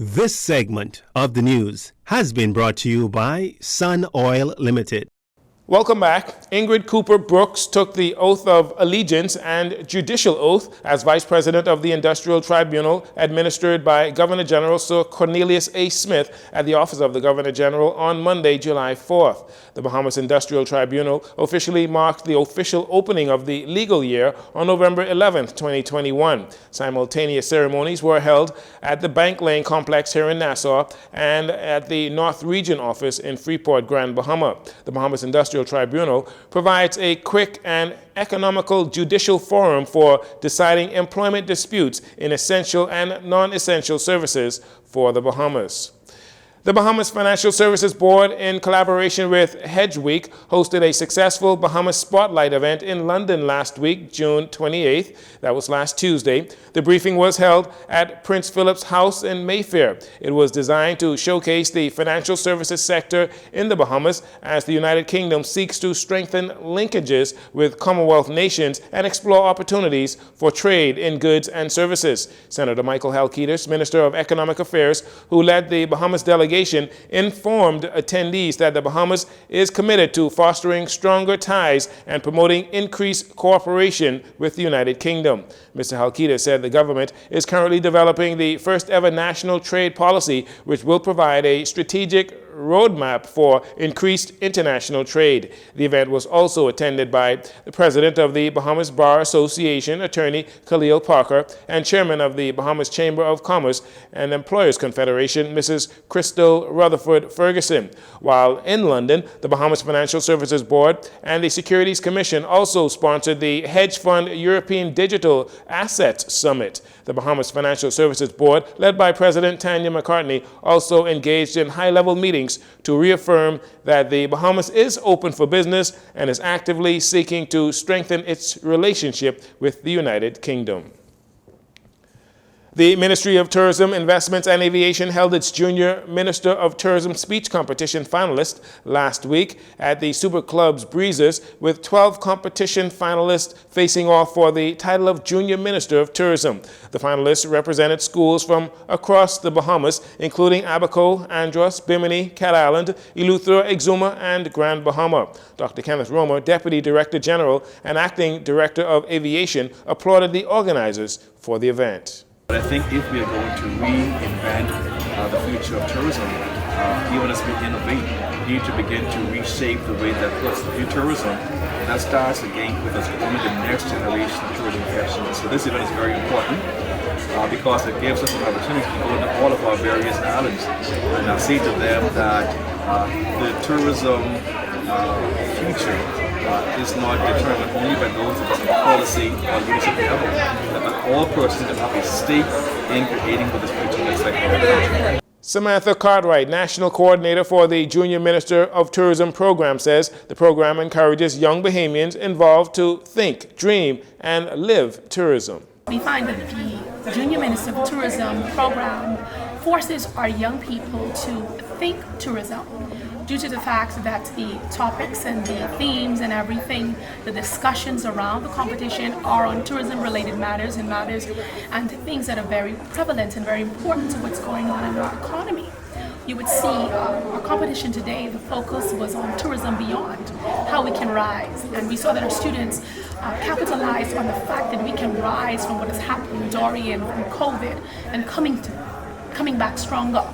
This segment of the news has been brought to you by Sun Oil Limited. Welcome back. Ingrid Cooper Brooks took the oath of allegiance and judicial oath as Vice President of the Industrial Tribunal administered by Governor General Sir Cornelius A. Smith at the Office of the Governor General on Monday, July 4th. The Bahamas Industrial Tribunal officially marked the official opening of the legal year on November 11th, 2021. Simultaneous ceremonies were held at the Bank Lane Complex here in Nassau and at the North Region Office in Freeport, Grand Bahama. The Bahamas Industrial Tribunal provides a quick and economical judicial forum for deciding employment disputes in essential and non-essential services for the Bahamas. The Bahamas Financial Services Board, in collaboration with Hedge Week, hosted a successful Bahamas Spotlight event in London last week, June 28th. That was last Tuesday. The briefing was held at Prince Philip's House in Mayfair. It was designed to showcase the financial services sector in the Bahamas as the United Kingdom seeks to strengthen linkages with Commonwealth nations and explore opportunities for trade in goods and services. Senator Michael Halkitis, Minister of Economic Affairs, who led the Bahamas delegation, informed attendees that the Bahamas is committed to fostering stronger ties and promoting increased cooperation with the United Kingdom. Mr. Halkitis said the government is currently developing the first ever national trade policy, which will provide a strategic roadmap for increased international trade. The event was also attended by the President of the Bahamas Bar Association, Attorney Khalil Parker, and Chairman of the Bahamas Chamber of Commerce and Employers Confederation, Mrs. Crystal Rutherford Ferguson. While in London, the Bahamas Financial Services Board and the Securities Commission also sponsored the Hedge Fund European Digital Assets Summit. The Bahamas Financial Services Board, led by President Tanya McCartney, also engaged in high-level meetings to reaffirm that the Bahamas is open for business and is actively seeking to strengthen its relationship with the United Kingdom. The Ministry of Tourism, Investments and Aviation held its Junior Minister of Tourism Speech Competition finalist last week at the Super Club's Breezes, with 12 competition finalists facing off for the title of Junior Minister of Tourism. The finalists represented schools from across the Bahamas, including Abaco, Andros, Bimini, Cat Island, Eleuthera, Exuma, and Grand Bahama. Dr. Kenneth Romer, Deputy Director General and Acting Director of Aviation, applauded the organizers for the event. But I think if we are going to reinvent the future of tourism, even as we innovate, we need to begin to reshape the way that we view tourism. And that starts again with us becoming the next generation of tourism professionals. So this event is very important because it gives us an opportunity to go to all of our various islands and say to them that the tourism future is not determined only by those of us at the policy or leadership level, but all persons that have a stake in creating what this future looks like for our country. Samantha Cartwright, National Coordinator for the Junior Minister of Tourism program, says the program encourages young Bahamians involved to think, dream, and live tourism. We find that the Junior Minister of Tourism program forces our young people to think tourism, due to the fact that the topics and the themes and everything, the discussions around the competition are on tourism-related matters and things that are very prevalent and very important to what's going on in our economy. You would see our competition today, the focus was on tourism beyond, how we can rise. And we saw that our students capitalized on the fact that we can rise from what has happened, Dorian, from COVID, and coming back stronger.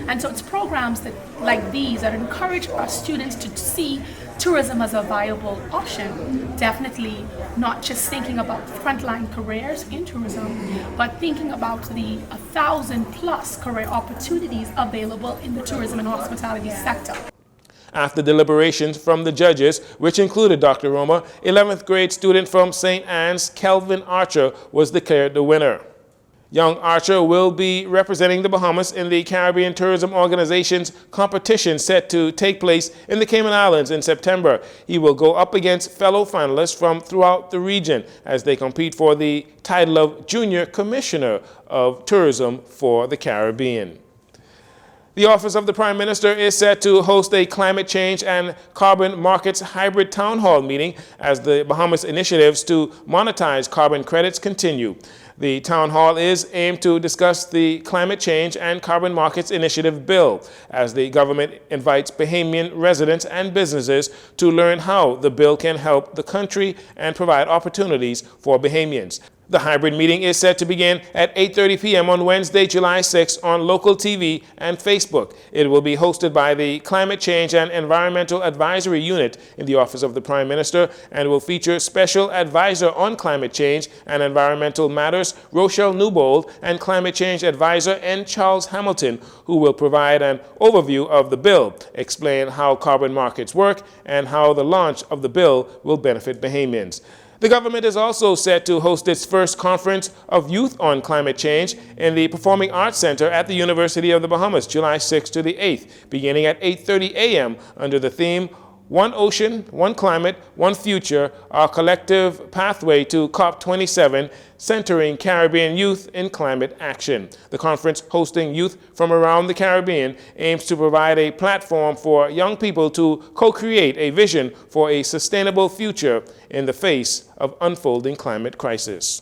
And so it's programs like these that encourage our students to see tourism as a viable option. Definitely not just thinking about frontline careers in tourism, but thinking about the 1,000+ career opportunities available in the tourism and hospitality sector. After deliberations from the judges, which included Dr. Romer, 11th grade student from St. Anne's, Kelvin Archer, was declared the winner. Young Archer will be representing the Bahamas in the Caribbean Tourism Organization's competition set to take place in the Cayman Islands in September. He will go up against fellow finalists from throughout the region as they compete for the title of Junior Commissioner of Tourism for the Caribbean. The Office of the Prime Minister is set to host a climate change and carbon markets hybrid town hall meeting as the Bahamas initiatives to monetize carbon credits continue. The town hall is aimed to discuss the Climate Change and Carbon Markets Initiative bill, as the government invites Bahamian residents and businesses to learn how the bill can help the country and provide opportunities for Bahamians. The hybrid meeting is set to begin at 8:30 p.m. on Wednesday, July 6 on local TV and Facebook. It will be hosted by the Climate Change and Environmental Advisory Unit in the Office of the Prime Minister and will feature Special Advisor on Climate Change and Environmental Matters, Rochelle Newbold, and Climate Change Advisor N. Charles Hamilton, who will provide an overview of the bill, explain how carbon markets work, and how the launch of the bill will benefit Bahamians. The government is also set to host its first conference of youth on climate change in the Performing Arts Center at the University of the Bahamas, July 6th to the 8th, beginning at 8:30 a.m. under the theme One Ocean, One Climate, One Future, Our Collective Pathway to COP27, centering Caribbean youth in climate action. The conference, hosting youth from around the Caribbean, aims to provide a platform for young people to co-create a vision for a sustainable future in the face of unfolding climate crisis.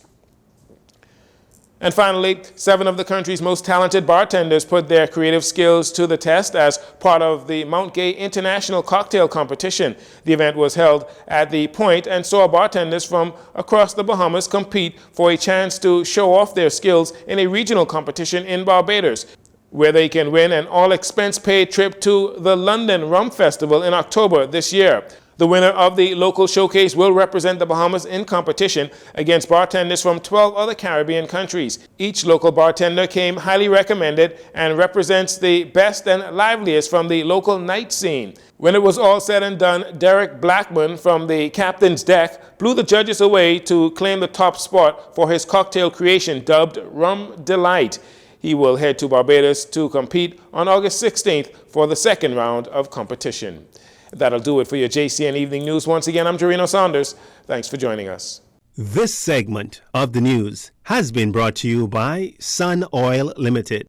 And finally, 7 of the country's most talented bartenders put their creative skills to the test as part of the Mount Gay International Cocktail Competition. The event was held at the Point and saw bartenders from across the Bahamas compete for a chance to show off their skills in a regional competition in Barbados, where they can win an all-expense-paid trip to the London Rum Festival in October this year. The winner of the local showcase will represent the Bahamas in competition against bartenders from 12 other Caribbean countries. Each local bartender came highly recommended and represents the best and liveliest from the local night scene. When it was all said and done, Derek Blackman from the captain's deck blew the judges away to claim the top spot for his cocktail creation dubbed Rum Delight. He will head to Barbados to compete on August 16th for the second round of competition. That'll do it for your JCn Evening News. Once again, I'm Jarino Saunders. Thanks for joining us. This segment of the news has been brought to you by Sun Oil Limited.